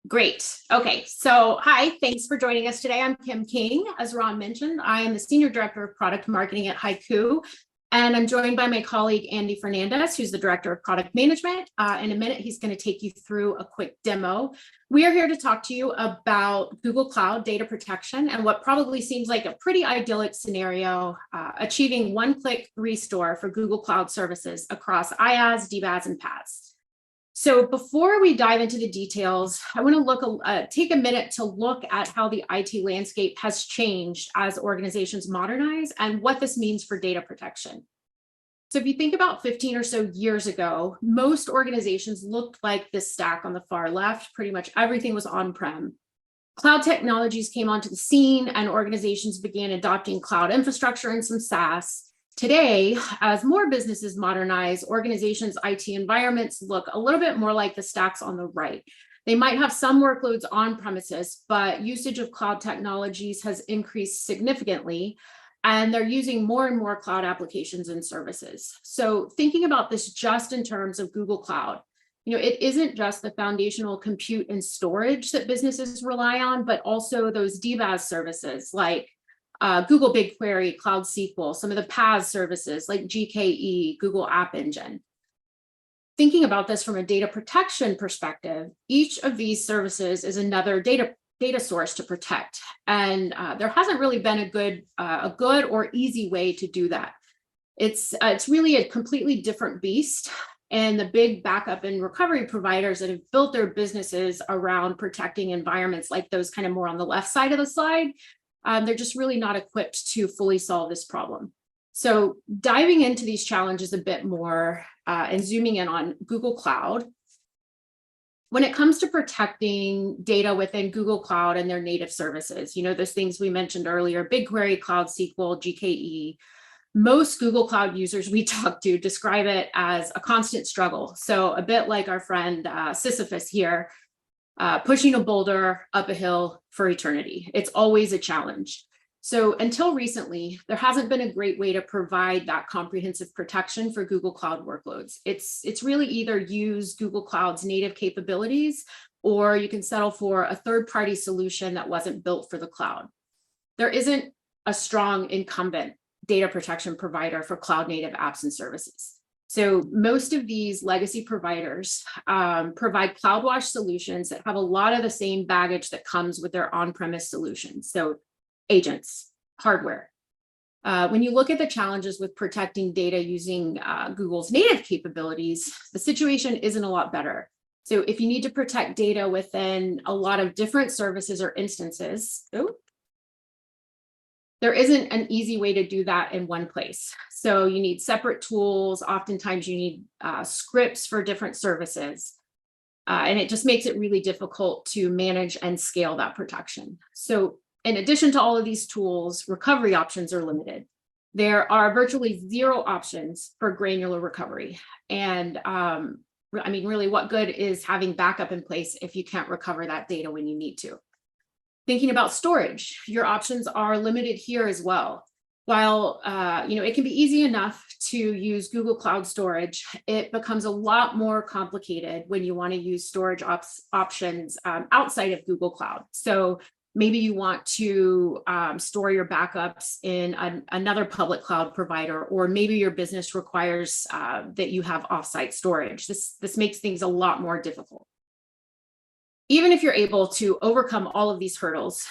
Great. Okay. So hi, thanks for joining us today. I'm Kim King. As Ron mentioned, I am the Senior Director of Product Marketing at HYCU, and I'm joined by my colleague, Andy Fernandez, who's the Director of Product Management. In a minute, he's going to take you through a quick demo. We are here to talk to you about Google Cloud data protection and what probably seems like a pretty idyllic scenario, achieving one-click restore for Google Cloud services across IaaS, DBaaS, and PaaS. So before we dive into the details, I want to take a minute to look at how the IT landscape has changed as organizations modernize and what this means for data protection. So if you think about 15 or so years ago, most organizations looked like this stack on the far left. Pretty much everything was on-prem. Cloud technologies came onto the scene and organizations began adopting cloud infrastructure and some SaaS. Today, as more businesses modernize, organizations' IT environments look a little bit more like the stacks on the right. They might have some workloads on premises, but usage of cloud technologies has increased significantly, and they're using more and more cloud applications and services. So thinking about this just in terms of Google Cloud, it isn't just the foundational compute and storage that businesses rely on, but also those DBaaS services like Google BigQuery, Cloud SQL, some of the PaaS services like GKE, Google App Engine. Thinking about this from a data protection perspective, each of these services is another data source to protect. And there hasn't really been a good or easy way to do that. It's really a completely different beast. And the big backup and recovery providers that have built their businesses around protecting environments like those kind of more on the left side of the slide, they're just really not equipped to fully solve this problem. So diving into these challenges a bit more and zooming in on Google Cloud, when it comes to protecting data within Google Cloud and their native services, those things we mentioned earlier, BigQuery, Cloud SQL, GKE, most Google Cloud users we talk to describe it as a constant struggle. So a bit like our friend Sisyphus here, pushing a boulder up a hill for eternity. It's always a challenge. So until recently, there hasn't been a great way to provide that comprehensive protection for Google Cloud workloads. It's really either use Google Cloud's native capabilities, or you can settle for a third-party solution that wasn't built for the cloud. There isn't a strong incumbent data protection provider for cloud-native apps and services. So most of these legacy providers provide CloudWash solutions that have a lot of the same baggage that comes with their on-premise solutions. So agents, hardware. When you look at the challenges with protecting data using Google's native capabilities, the situation isn't a lot better. So if you need to protect data within a lot of different services or instances, there isn't an easy way to do that in one place. So you need separate tools. Oftentimes you need scripts for different services. And it just makes it really difficult to manage and scale that protection. So in addition to all of these tools, recovery options are limited. There are virtually zero options for granular recovery. And really, what good is having backup in place if you can't recover that data when you need to? Thinking about storage, your options are limited here as well. While it can be easy enough to use Google Cloud Storage, it becomes a lot more complicated when you want to use storage options outside of Google Cloud. So maybe you want to store your backups in another public cloud provider, or maybe your business requires that you have offsite storage. This makes things a lot more difficult. Even if you're able to overcome all of these hurdles,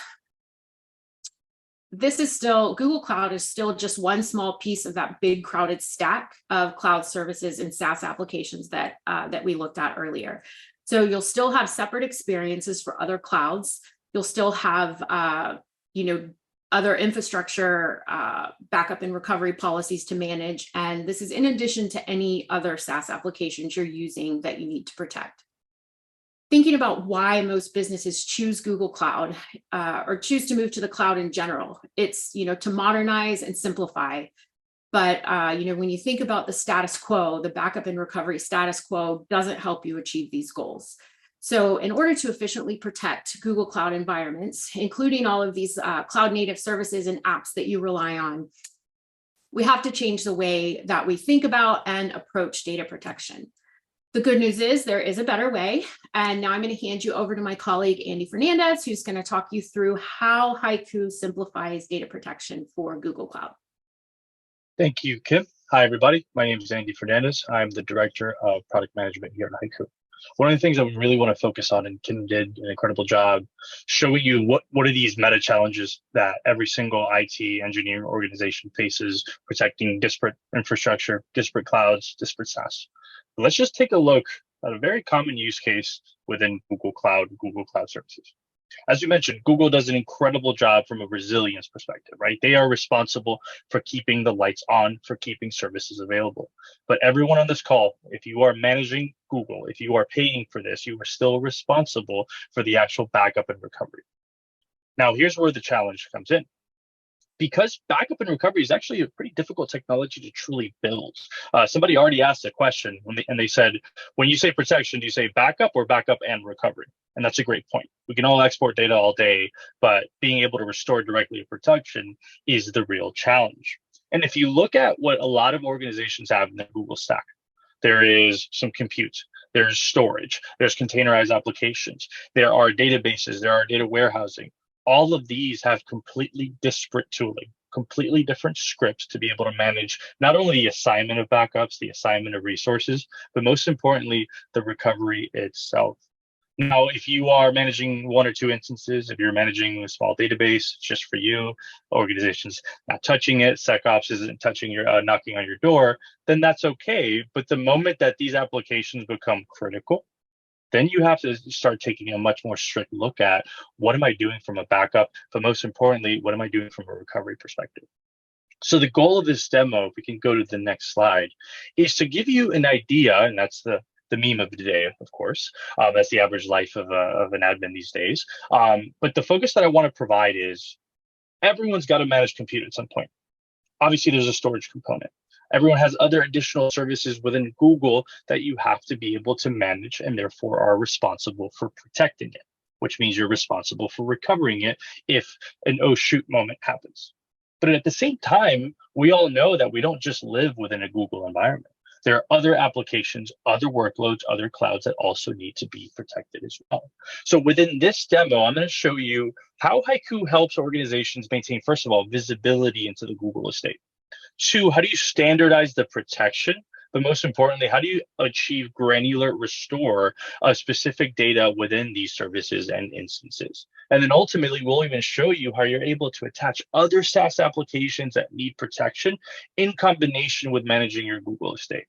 Google Cloud is still just one small piece of that big crowded stack of cloud services and SaaS applications that we looked at earlier. So you'll still have separate experiences for other clouds. You'll still have other infrastructure backup and recovery policies to manage. And this is in addition to any other SaaS applications you're using that you need to protect. Thinking about why most businesses choose Google Cloud or choose to move to the cloud in general, it's to modernize and simplify. But when you think about the status quo, the backup and recovery status quo doesn't help you achieve these goals. So in order to efficiently protect Google Cloud environments, including all of these cloud native services and apps that you rely on, we have to change the way that we think about and approach data protection. The good news is there is a better way. And now I'm going to hand you over to my colleague, Andy Fernandez, who's going to talk you through how HYCU simplifies data protection for Google Cloud. Thank you, Kim. Hi, everybody. My name is Andy Fernandez. I'm the Director of Product Management here at HYCU. One of the things that we really want to focus on, and Kim did an incredible job showing you what are these meta challenges that every single IT engineering organization faces protecting disparate infrastructure, disparate clouds, disparate SaaS. But let's just take a look at a very common use case within Google Cloud services. As you mentioned, Google does an incredible job from a resilience perspective, right? They are responsible for keeping the lights on, for keeping services available. But everyone on this call, if you are managing Google, if you are paying for this, you are still responsible for the actual backup and recovery. Now, here's where the challenge comes in. Because backup and recovery is actually a pretty difficult technology to truly build. Somebody already asked a question and they said, when you say protection, do you say backup or backup and recovery? And that's a great point. We can all export data all day, but being able to restore directly to protection is the real challenge. And if you look at what a lot of organizations have in the Google stack, there is some compute, there's storage, there's containerized applications, there are databases, there are data warehousing. All of these have completely disparate tooling, completely different scripts to be able to manage not only the assignment of backups, the assignment of resources, but most importantly, the recovery itself. Now, if you are managing one or two instances, if you're managing a small database just for you, organization's not touching it, SecOps isn't touching your knocking on your door, then that's okay. But the moment that these applications become critical, then you have to start taking a much more strict look at what am I doing from a backup, but most importantly, what am I doing from a recovery perspective? So the goal of this demo, if we can go to the next slide, is to give you an idea, and that's the meme of the day, of course. That's the average life of an admin these days. But the focus that I want to provide is everyone's got to manage compute at some point. Obviously, there's a storage component. Everyone has other additional services within Google that you have to be able to manage and therefore are responsible for protecting it, which means you're responsible for recovering it if an oh shoot moment happens. But at the same time, we all know that we don't just live within a Google environment. There are other applications, other workloads, other clouds that also need to be protected as well. So within this demo, I'm going to show you how HYCU helps organizations maintain, first of all, visibility into the Google estate. Two, how do you standardize the protection? But most importantly, how do you achieve granular restore of specific data within these services and instances? And then ultimately, we'll even show you how you're able to attach other SaaS applications that need protection in combination with managing your Google estate.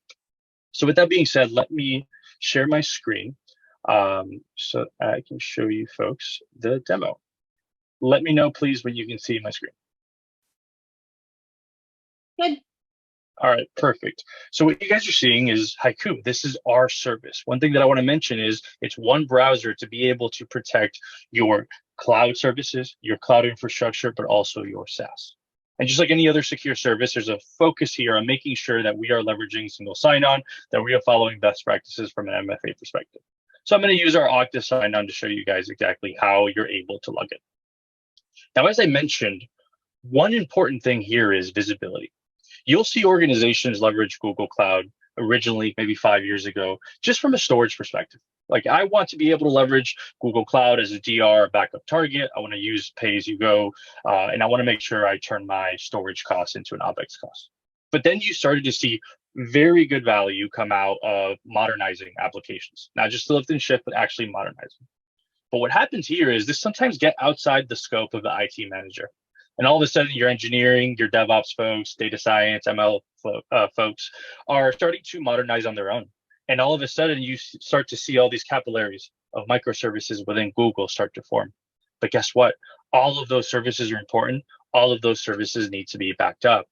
So with that being said, let me share my screen so I can show you folks the demo. Let me know, please, when you can see my screen. Good. All right, perfect. So what you guys are seeing is HYCU. This is our service. One thing that I want to mention is it's one browser to be able to protect your cloud services, your cloud infrastructure, but also your SaaS. And just like any other secure service, there's a focus here on making sure that we are leveraging single sign-on, that we are following best practices from an MFA perspective. So I'm going to use our Okta sign-on to show you guys exactly how you're able to log in. Now, as I mentioned, one important thing here is visibility. You'll see organizations leverage Google Cloud originally, maybe 5 years ago, just from a storage perspective. Like I want to be able to leverage Google Cloud as a DR backup target. I want to use pay-as-you-go, and I want to make sure I turn my storage costs into an OpEx cost. But then you started to see very good value come out of modernizing applications, not just to lift and shift, but actually modernizing. But what happens here is this sometimes get outside the scope of the IT manager. And all of a sudden, your engineering, your DevOps folks, data science, ML folks are starting to modernize on their own. And all of a sudden, you start to see all these capillaries of microservices within Google start to form. But guess what? All of those services are important. All of those services need to be backed up.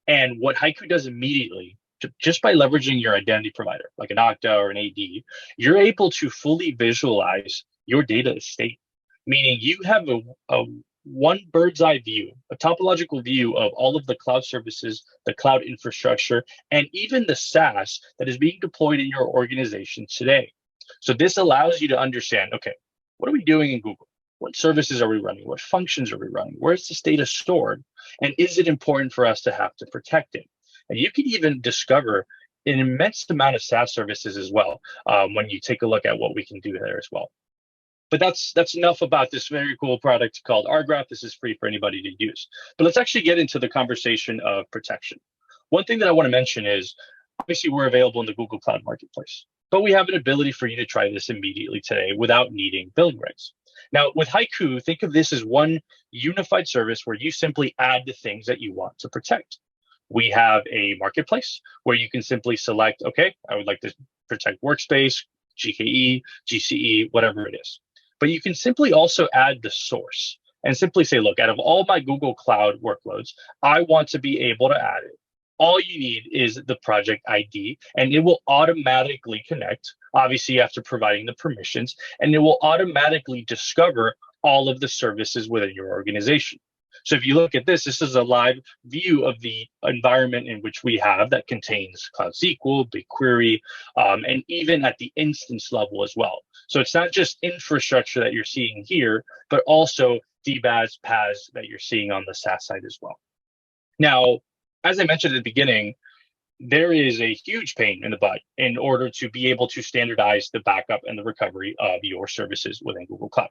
And what HYCU does immediately, just by leveraging your identity provider, like an Okta or an AD, you're able to fully visualize your data estate, meaning you have a one bird's eye view, a topological view of all of the cloud services, the cloud infrastructure, and even the SaaS that is being deployed in your organization today. So this allows you to understand, okay, what are we doing in Google? What services are we running? What functions are we running? Where's this data stored? And is it important for us to have to protect it? And you can even discover an immense amount of SaaS services as well when you take a look at what we can do there as well. But that's enough about this very cool product called rGraph. This is free for anybody to use. But let's actually get into the conversation of protection. One thing that I want to mention is, obviously, we're available in the Google Cloud Marketplace, but we have an ability for you to try this immediately today without needing billing rights. Now, with HYCU, think of this as one unified service where you simply add the things that you want to protect. We have a marketplace where you can simply select, okay, I would like to protect workspace, GKE, GCE, whatever it is. But you can simply also add the source and simply say, look, out of all my Google Cloud workloads, I want to be able to add it. All you need is the project ID, and it will automatically connect, obviously after providing the permissions, and it will automatically discover all of the services within your organization. So if you look at this, this is a live view of the environment in which we have that contains Cloud SQL, BigQuery, and even at the instance level as well. So it's not just infrastructure that you're seeing here, but also DBaaS, PaaS that you're seeing on the SaaS side as well. Now, as I mentioned at the beginning, there is a huge pain in the butt in order to be able to standardize the backup and the recovery of your services within Google Cloud.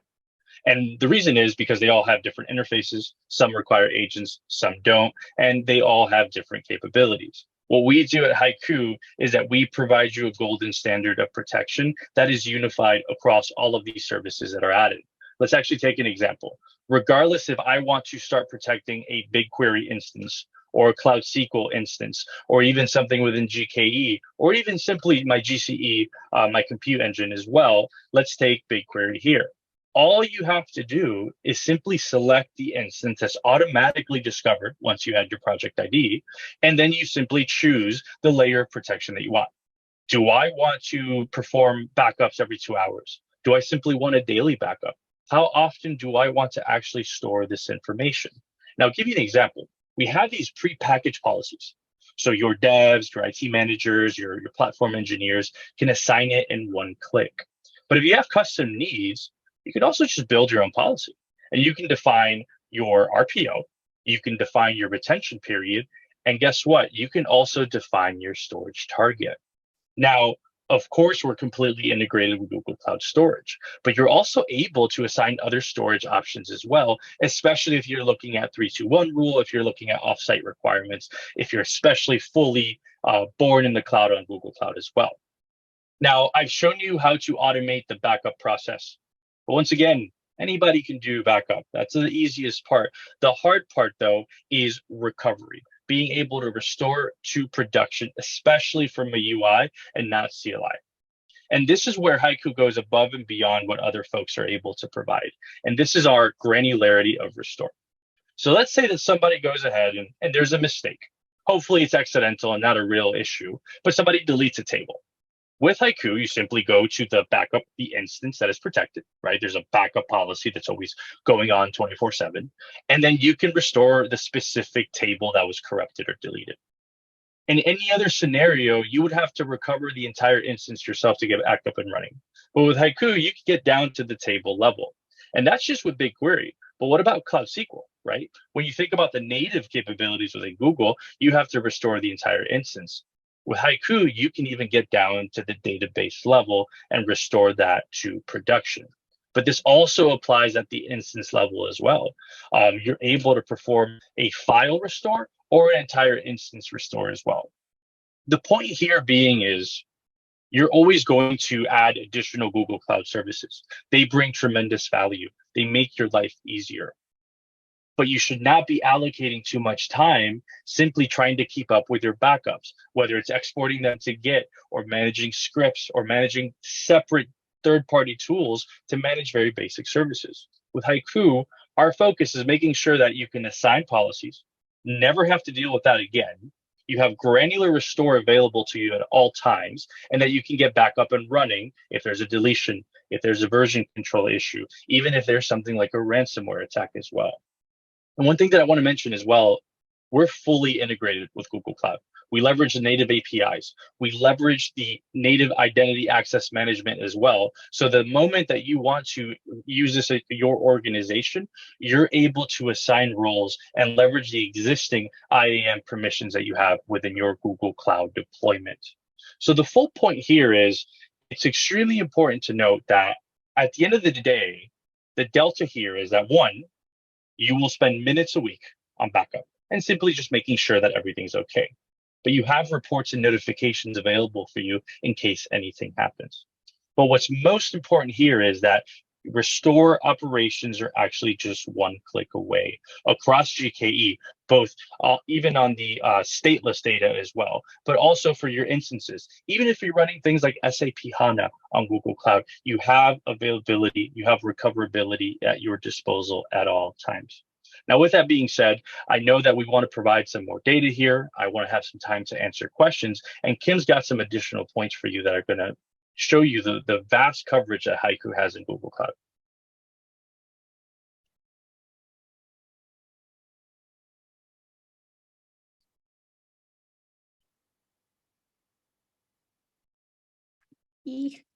And the reason is because they all have different interfaces. Some require agents, some don't, and they all have different capabilities. What we do at HYCU is that we provide you a golden standard of protection that is unified across all of these services that are added. Let's actually take an example. Regardless if I want to start protecting a BigQuery instance or a Cloud SQL instance, or even something within GKE, or even simply my GCE, my compute engine as well, let's take BigQuery here. All you have to do is simply select the instance that's automatically discovered once you add your project ID, and then you simply choose the layer of protection that you want. Do I want to perform backups every 2 hours? Do I simply want a daily backup? How often do I want to actually store this information? Now, I'll give you an example. We have these pre-packaged policies. So your devs, your IT managers, your platform engineers can assign it in one click. But if you have custom needs, you can also just build your own policy. And you can define your RPO, you can define your retention period, and guess what? You can also define your storage target. Now, of course, we're completely integrated with Google Cloud Storage, but you're also able to assign other storage options as well, especially if you're looking at 3-2-1 rule, if you're looking at offsite requirements, if you're especially fully born in the cloud on Google Cloud as well. Now, I've shown you how to automate the backup process. But once again, anybody can do backup. That's the easiest part. The hard part, though, is recovery, being able to restore to production, especially from a UI and not CLI. And this is where HYCU goes above and beyond what other folks are able to provide. And this is our granularity of restore. So let's say that somebody goes ahead and there's a mistake. Hopefully it's accidental and not a real issue, but somebody deletes a table. With HYCU, you simply go to the backup, the instance that is protected, right? There's a backup policy that's always going on 24/7. And then you can restore the specific table that was corrupted or deleted. In any other scenario, you would have to recover the entire instance yourself to get back up and running. But with HYCU, you can get down to the table level. And that's just with BigQuery. But what about Cloud SQL, right? When you think about the native capabilities within Google, you have to restore the entire instance. With HYCU, you can even get down to the database level and restore that to production. But this also applies at the instance level as well. You're able to perform a file restore or an entire instance restore as well. The point here being is you're always going to add additional Google Cloud services. They bring tremendous value. They make your life easier. But you should not be allocating too much time simply trying to keep up with your backups, whether it's exporting them to Git or managing scripts or managing separate third-party tools to manage very basic services. With HYCU, our focus is making sure that you can assign policies, never have to deal with that again. You have granular restore available to you at all times, and that you can get back up and running if there's a deletion, if there's a version control issue, even if there's something like a ransomware attack as well. And one thing that I want to mention as well, we're fully integrated with Google Cloud. We leverage the native APIs. We leverage the native identity access management as well. So the moment that you want to use this at your organization, you're able to assign roles and leverage the existing IAM permissions that you have within your Google Cloud deployment. So the full point here is it's extremely important to note that at the end of the day, the delta here is that one, you will spend minutes a week on backup and simply just making sure that everything's okay. But you have reports and notifications available for you in case anything happens. But what's most important here is that restore operations are actually just one click away across GKE, both even on the stateless data as well, but also for your instances. Even if you're running things like SAP HANA on Google Cloud, you have availability, you have recoverability at your disposal at all times. Now, with that being said, I know that we want to provide some more data here. I want to have some time to answer questions, and Kim's got some additional points for you that are going to show you the vast coverage that HYCU has in Google Cloud.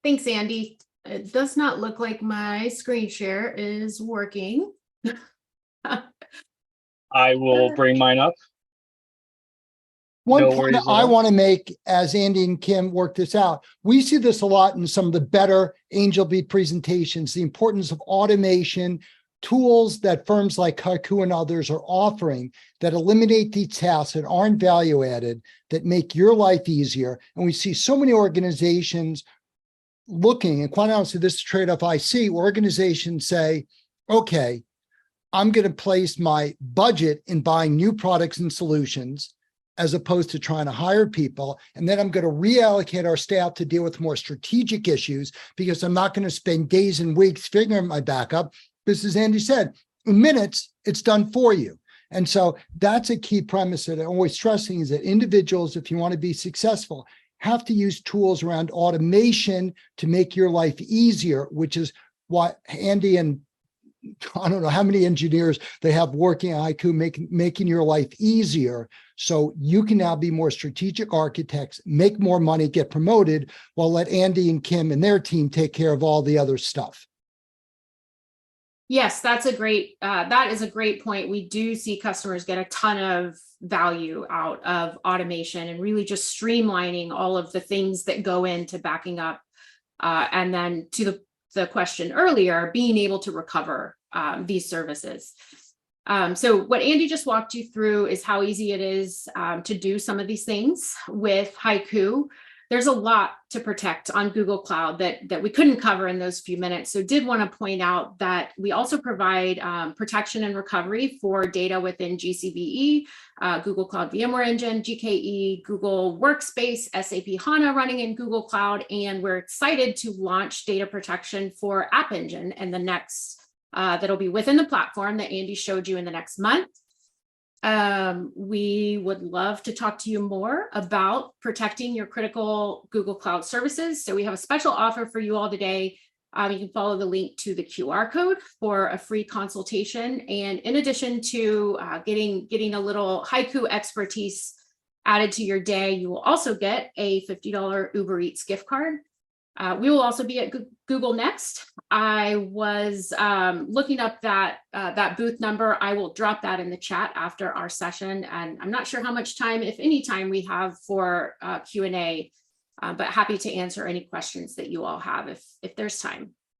Thanks, Andy. It does not look like my screen share is working. I will bring mine up. One point I want to make as Andy and Kim work this out, we see this a lot in some of the better Angelbeat presentations, the importance of automation, tools that firms like HYCU and others are offering that eliminate these tasks that aren't value added, that make your life easier. And we see so many organizations looking, and quite honestly, this trade-off I see, organizations say, okay, I'm going to place my budget in buying new products and solutions as opposed to trying to hire people. And then I'm going to reallocate our staff to deal with more strategic issues because I'm not going to spend days and weeks figuring out my backup. Because as Andy said, in minutes, it's done for you. And so that's a key premise that I'm always stressing is that individuals, if you want to be successful, have to use tools around automation to make your life easier, which is what Andy and I don't know how many engineers they have working at HYCU making your life easier so you can now be more strategic architects, make more money, get promoted, while let Andy and Kim and their team take care of all the other stuff. Yes, that is a great point. We do see customers get a ton of value out of automation and really just streamlining all of the things that go into backing up. And then to the question earlier, being able to recover these services. So what Andy just walked you through is how easy it is to do some of these things with HYCU. There's a lot to protect on Google Cloud that we couldn't cover in those few minutes. So did want to point out that we also provide protection and recovery for data within GCVE, Google Cloud VMware Engine, GKE, Google Workspace, SAP HANA running in Google Cloud, and we're excited to launch data protection for App Engine and the next that'll be within the platform that Andy showed you in the next month. We would love to talk to you more about protecting your critical Google Cloud services. So we have a special offer for you all today. You can follow the link to the QR code for a free consultation. And in addition to getting a little HYCU expertise added to your day, you will also get a $50 Uber Eats gift card. We will also be at Google Next. I was looking up that booth number. I will drop that in the chat after our session. And I'm not sure how much time, if any time, we have for Q&A, but happy to answer any questions that you all have if there's time.